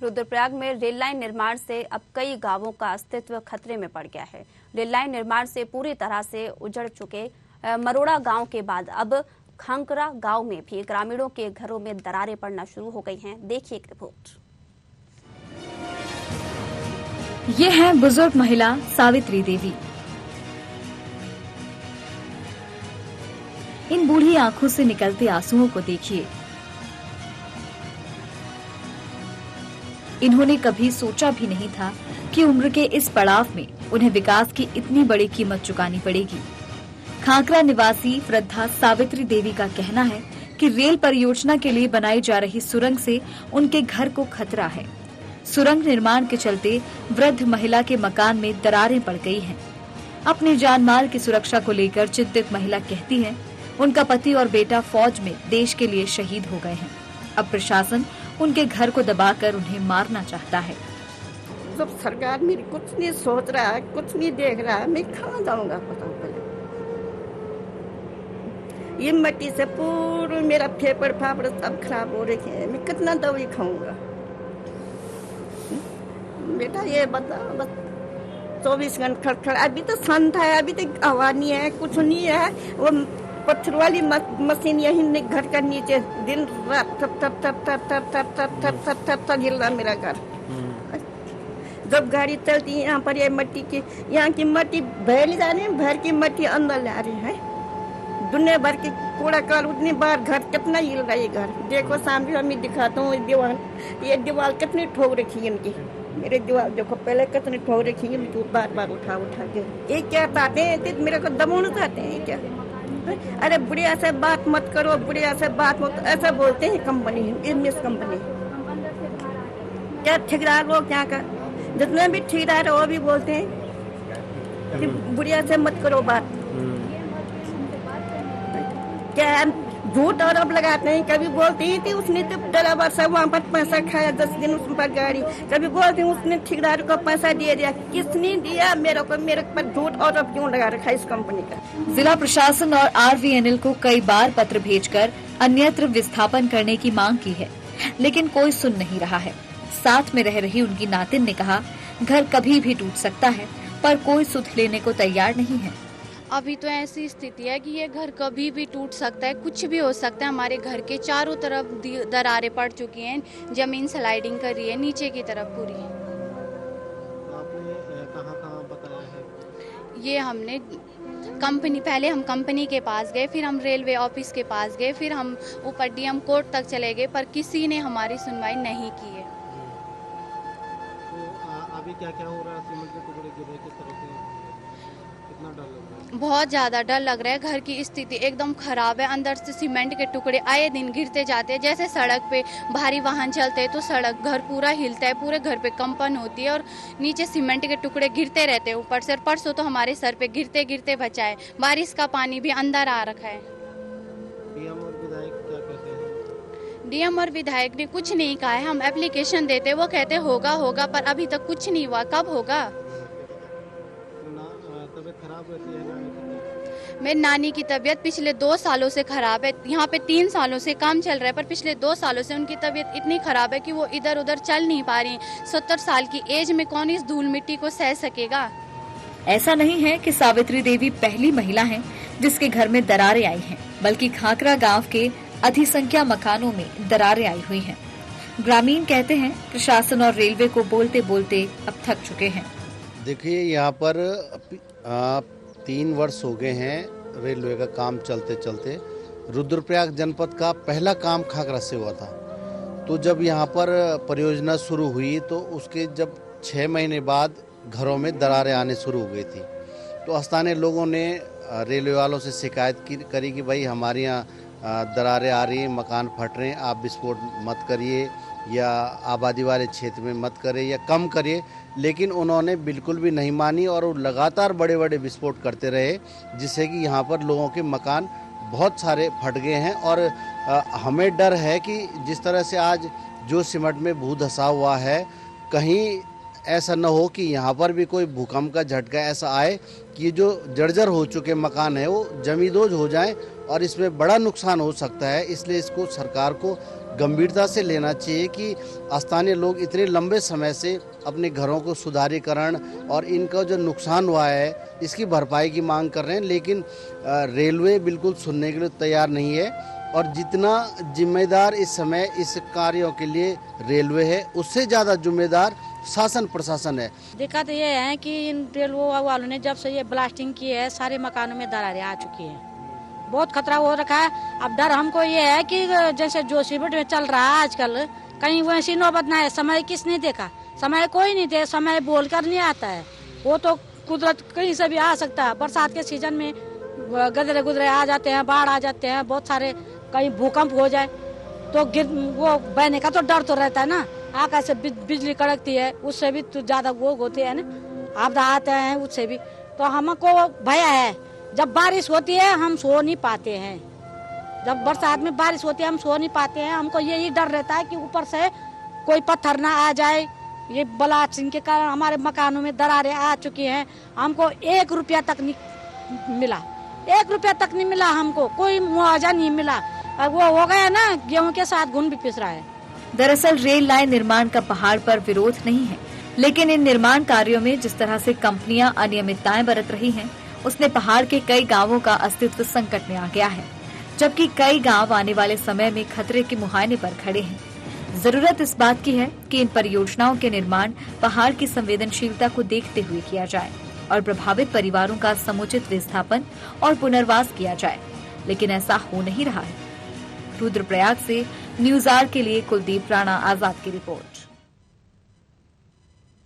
रुद्रप्रयाग में rail line निर्माण से अब कई गांवों का अस्तित्व खतरे में पड़ गया है। रेल लाइन निर्माण से पूरी तरह से उजड़ चुके मरोड़ा गांव के बाद अब खांकरा गांव में भी ग्रामीणों के घरों में दरारें पड़ना शुरू हो गई हैं। देखिए एक रिपोर्ट। ये है बुजुर्ग महिला सावित्री देवी। इन बूढ़ी आंखों से निकलते आंसुओं को देखिए। इन्होंने कभी सोचा भी नहीं था कि उम्र के इस पड़ाव में उन्हें विकास की इतनी बड़ी कीमत चुकानी पड़ेगी। खांकरा निवासी वृद्धा सावित्री देवी का कहना है कि रेल परियोजना के लिए बनाई जा रही सुरंग से उनके घर को खतरा है। सुरंग निर्माण के चलते वृद्ध महिला के मकान में दरारें पड़ गई हैं। अपनी जान माल की सुरक्षा को लेकर चिंतित महिला कहती है उनका पति और बेटा फौज में देश के लिए शहीद हो गए हैं। अब प्रशासन उनके घर को दबाकर उन्हें मारना चाहता है। जब सरकार मेरी कुछ नहीं सोच रहा है, कुछ नहीं देख रहा है, मैं कहाँ जाऊंगा बताओ पहले। ये मिट्टी से पूरा मेरा फेफड़ फाफड़ सब खराब हो रखे हैं, मैं कितना दवाई खाऊंगा। बेटा ये बता बस 24 घंटे खड़खड़, अभी तो शांत है, अभी तो आवाज नहीं है, कुछ नहीं है। वो पत्थर वाली मशीन यही घर का नीचे दिन रात थप थप थप थप थप थप थप थप थप थप थप हिल रहा मेरा घर। जब गाड़ी चलती है यहाँ पर ये मिट्टी की, यहाँ की मिट्टी भैर जा रही है, भैर की मिट्टी अंदर ला रही है। दुनिया भर की कूड़ा कर उतनी बार घर कितना हिल रहा है। ये घर देखो सामने मैं दिखाता हूँ। ये दीवार कितनी ठोक रखी है इनकी। मेरे दीवार देखो पहले कितनी ठोक रखी है, मैं बार बार उठा के। ये क्या चाहते हैं, मेरे को दबाना चाहते हैं क्या? अरे बुढ़िया से बात मत करो, बुढ़िया से बात मत, ऐसा बोलते हैं कंपनी, इनमें कंपनी क्या ठेकेदार लोग क्या कर, जितने भी ठेकेदार है वो भी बोलते हैं कि बुढ़िया से मत करो बात। क्या झूठ आरोप लगाते हैं। कभी बोलते ही थी उसने तो ड्राइवर से वहाँ पर पैसा खाया 10 दिन उस पर गाड़ी, कभी बोलते हैं उसने ठेकेदार को पैसा दे दिया। किसने दिया? मेरे पर झूठ आरोप क्यों लगा रखा है इस कंपनी का? जिला प्रशासन और RVNL को कई बार पत्र भेजकर अन्यत्र विस्थापन करने की मांग की है, लेकिन कोई सुन नहीं रहा है। साथ में रह रही उनकी नातिन ने कहा घर कभी भी टूट सकता है, पर कोई सुध लेने को तैयार नहीं है। अभी तो ऐसी स्थिति है कि ये घर कभी भी टूट सकता है, कुछ भी हो सकता है। हमारे घर के चारों तरफ दरारें पड़ चुकी हैं, जमीन स्लाइडिंग कर रही है नीचे की तरफ पूरी। आपने कहाँ बताया है? ये हमने पहले हम कंपनी के पास गए, फिर हम रेलवे ऑफिस के पास गए, फिर हम ऊपर DM कोर्ट तक चले गए, पर किसी ने हमारी सुनवाई नहीं की है। तो अभी क्या हो रहा है? सीमेंट के टुकड़े गिर रहे, किस तरह से, कितना डर लग रहा है? बहुत ज़्यादा डर लग रहा है। घर की स्थिति एकदम खराब है, अंदर से सीमेंट के टुकड़े आए दिन गिरते जाते हैं। जैसे सड़क पे भारी वाहन चलते हैं तो घर पूरा हिलता है, पूरे घर पे कंपन होती है और नीचे सीमेंट के टुकड़े गिरते रहते हैं ऊपर से। परसों तो हमारे सर पे गिरते गिरते बचा है। बारिश का पानी भी अंदर आ रखा है। DM और विधायक क्या कहते हैं? DM और विधायक ने कुछ नहीं कहा है। हम एप्लीकेशन देते, वो कहते होगा, पर अभी तक कुछ नहीं हुआ। कब होगा? तबीयत खराब रहती है ना? मेरी नानी की तबीयत पिछले 2 सालों से खराब है। यहाँ पे 3 सालों से काम चल रहा है, पर पिछले 2 सालों से उनकी तबीयत इतनी खराब है कि वो इधर उधर चल नहीं पा रही। 70 साल की एज में कौन इस धूल मिट्टी को सह सकेगा? ऐसा नहीं है कि सावित्री देवी पहली महिला हैं जिसके घर में दरारें आई हैं, बल्कि खांकरा गांव के अधिसंख्या मकानों में दरारें आई हुई हैं। ग्रामीण कहते हैं प्रशासन और रेलवे को बोलते बोलते अब थक चुके हैं। देखिए यहाँ पर 3 वर्ष हो गए हैं रेलवे का काम चलते चलते। रुद्रप्रयाग जनपद का पहला काम खांकरा से हुआ था। तो जब यहाँ पर परियोजना शुरू हुई तो उसके जब 6 महीने बाद घरों में दरारें आने शुरू हो गई थी। तो स्थानीय लोगों ने रेलवे वालों से शिकायत करी कि भाई हमारे यहाँ दरारें आ रही हैं, मकान फट रहे हैं, आप विस्फोट मत करिए या आबादी वाले क्षेत्र में मत करें या कम करिए। लेकिन उन्होंने बिल्कुल भी नहीं मानी और वो लगातार बड़े बड़े विस्फोट करते रहे, जिससे कि यहाँ पर लोगों के मकान बहुत सारे फट गए हैं। और हमें डर है कि जिस तरह से आज जो सीमेंट में भू धंसा हुआ है, कहीं ऐसा न हो कि यहाँ पर भी कोई भूकंप का झटका ऐसा आए कि जो जर्जर हो चुके मकान है वो जमींदोज हो जाएं और इसमें बड़ा नुकसान हो सकता है। इसलिए इसको सरकार को गंभीरता से लेना चाहिए कि स्थानीय लोग इतने लंबे समय से अपने घरों को सुधारीकरण और इनका जो नुकसान हुआ है इसकी भरपाई की मांग कर रहे हैं, लेकिन रेलवे बिल्कुल सुनने के लिए तैयार नहीं है। और जितना जिम्मेदार इस समय इस कार्यों के लिए रेलवे है, उससे ज़्यादा जिम्मेदार शासन प्रशासन है। दिक्कत ये है कि इन रेलवे वालों ने जब से ये ब्लास्टिंग की है, सारे मकानों में दरारें आ चुकी हैं, बहुत खतरा हो रखा है। अब डर हमको ये है कि जैसे जो शिविर में चल रहा है आजकल, कहीं वैसी नौबत ना है। समय किसने देखा? समय कोई नहीं दे, समय बोलकर नहीं आता है, वो तो कुदरत कहीं से भी आ सकता है। बरसात के सीजन में गदरे गुदरे आ जाते हैं, बाढ़ आ जाते हैं, बहुत सारे, कहीं भूकंप हो जाए तो वो बहने का तो डर तो रहता है ना। आकाश से बिजली कड़कती है, उससे भी तो ज्यादा वो होते हैं ना, आपदा आते हैं उससे भी, तो हमको भय है। जब बारिश होती है हम सो नहीं पाते हैं, जब बरसात में बारिश होती है हम सो नहीं पाते हैं। हमको यही डर रहता है कि ऊपर से कोई पत्थर ना आ जाए। ये ब्लास्टिंग के कारण हमारे मकानों में दरारें आ चुकी हैं। हमको 1 रुपया तक नहीं मिला, 1 रुपया तक नहीं मिला, हमको कोई मुआवजा नहीं मिला। अब वो हो गया ना, गेहूं के साथ घुन भी पिस रहा है। दरअसल रेल लाइन निर्माण का पहाड़ पर विरोध नहीं है, लेकिन इन निर्माण कार्यों में जिस तरह से कंपनियां अनियमितताएं बरत रही हैं, उसने पहाड़ के कई गांवों का अस्तित्व संकट में आ गया है, जबकि कई गांव आने वाले समय में खतरे के मुहाने पर खड़े हैं। जरूरत इस बात की है कि इन परियोजनाओं के निर्माण पहाड़ की संवेदनशीलता को देखते हुए किया जाए और प्रभावित परिवारों का समुचित विस्थापन और पुनर्वास किया जाए, लेकिन ऐसा हो नहीं रहा है। रुद्रप्रयाग से न्यूज़ आर के लिए कुलदीप राणा आजाद की रिपोर्ट।